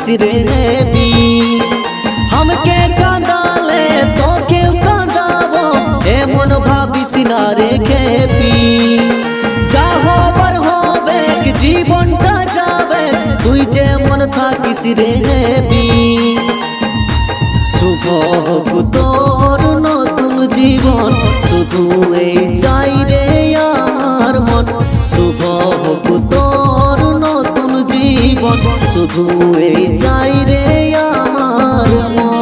থাকিস রে বি हमके कांदाले তোকে কাঁদাবো এমন ভাবিস না রে কেপি যা হবার হবে জীবনটা যাবে তুই যেমন থাকিস রে বি শুভ হোক তোর নতুন জীবন শুধু এই চাই রে আমার মন শুভ হোক তোর নতুন জীবন শুধু এই চাই রে আমার মন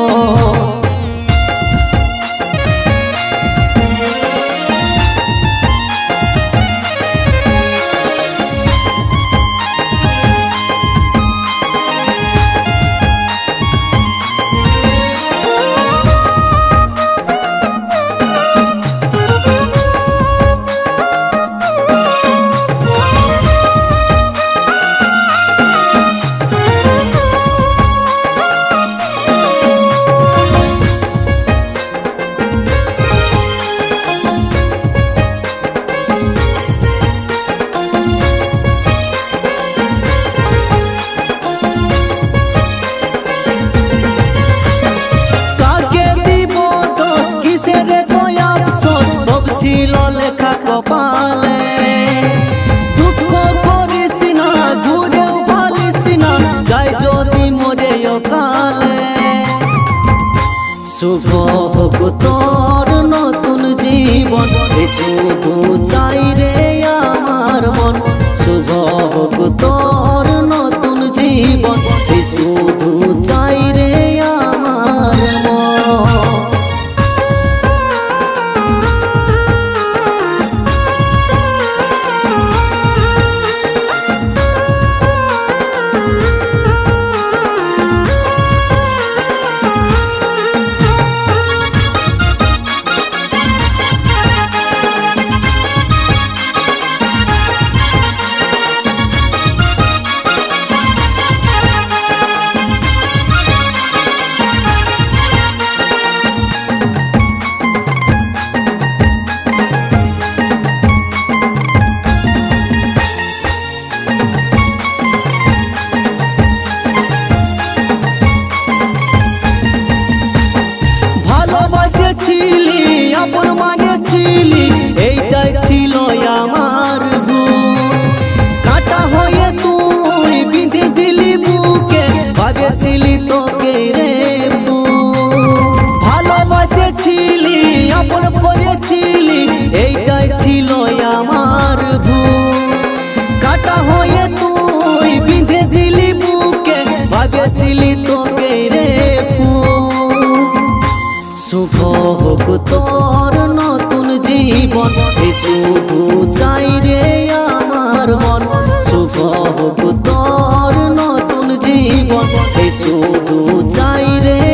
ছিল লেখা কপালে দুঃখ করিস না ঘুরেও ভালিস না যাই যদি মরে কালে শুভ হোক তোর নতুন জীবন শুধু চাই রে আমার মন শুভ হোক তোর নতুন জীবন শুধু চাই রে আমার মন ছিলি আপন মানেছিলি এইটাই ছিল আমার ভুল কাটা হয়ে তুই বিঁধে দিলি বুকে ভাবেছিলি তোকে রে ভালোবাসেছিলি আপন করেছিলি এইটাই ছিল আমার ভুল কাটা হয়ে তুই বিঁধে দিলি বুকে ভাবেছিলি তোকে রে শুভ হোক তোর নতুন জীবন শুধু চাই রে আমার মন শুভ হোক তোর নতুন জীবন শুধু চাই রে